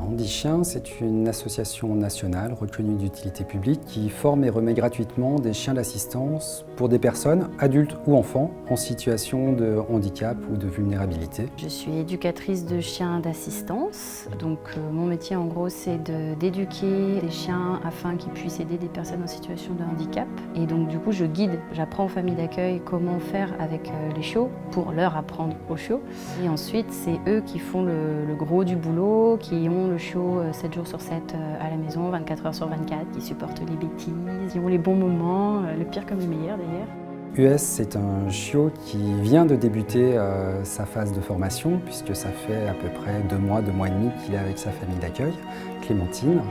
Handichien, c'est une association nationale reconnue d'utilité publique qui forme et remet gratuitement des chiens d'assistance pour des personnes, adultes ou enfants, en situation de handicap ou de vulnérabilité. Je suis éducatrice de chiens d'assistance. Donc mon métier en gros c'est d'éduquer des chiens afin qu'ils puissent aider des personnes en situation de handicap. Et donc du coup je guide, j'apprends aux familles d'accueil comment faire avec les chiots pour leur apprendre aux chiots. Et ensuite c'est eux qui font le gros du boulot, qui ont le chiot 7 jours sur 7 à la maison, 24 heures sur 24, qui supportent les bêtises, qui ont les bons moments, le pire comme le meilleur d'ailleurs. US, c'est un chiot qui vient de débuter sa phase de formation, puisque ça fait à peu près 2 mois et demi qu'il est avec sa famille d'accueil, Clémentine.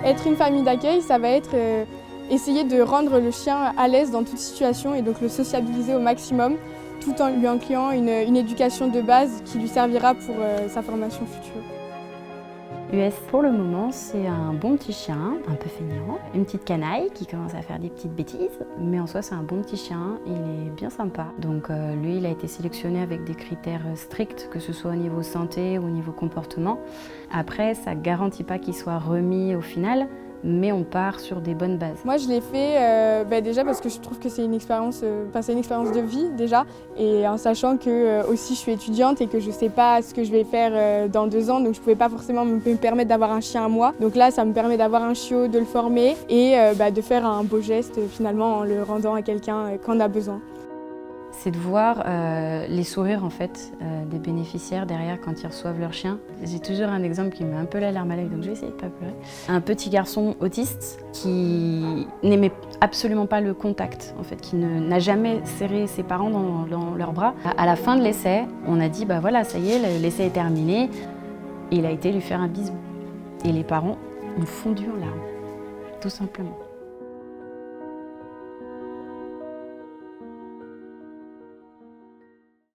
Être une famille d'accueil, ça va être essayer de rendre le chien à l'aise dans toute situation et donc le sociabiliser au maximum, tout en lui incluant une éducation de base qui lui servira pour sa formation future. US, pour le moment, c'est un bon petit chien, un peu feignant, une petite canaille qui commence à faire des petites bêtises, mais en soi c'est un bon petit chien, il est bien sympa. Donc lui, il a été sélectionné avec des critères stricts, que ce soit au niveau santé ou au niveau comportement. Après, ça ne garantit pas qu'il soit remis au final, mais on part sur des bonnes bases. Moi je l'ai fait déjà parce que je trouve que c'est une expérience de vie déjà, et en sachant que aussi je suis étudiante et que je ne sais pas ce que je vais faire dans 2 ans, donc je ne pouvais pas forcément me permettre d'avoir un chien à moi. Donc là ça me permet d'avoir un chiot, de le former et de faire un beau geste finalement en le rendant à quelqu'un quand on a besoin. C'est de voir les sourires en fait des bénéficiaires derrière quand ils reçoivent leur chien. J'ai toujours un exemple qui me met un peu la larme à l'œil, donc je vais essayer de ne pas pleurer. Un petit garçon autiste qui n'aimait absolument pas le contact, en fait, qui n'a jamais serré ses parents dans leurs bras. À la fin de l'essai, on a dit bah voilà, ça y est, l'essai est terminé. Et il a été lui faire un bisou. Et les parents ont fondu en larmes, tout simplement.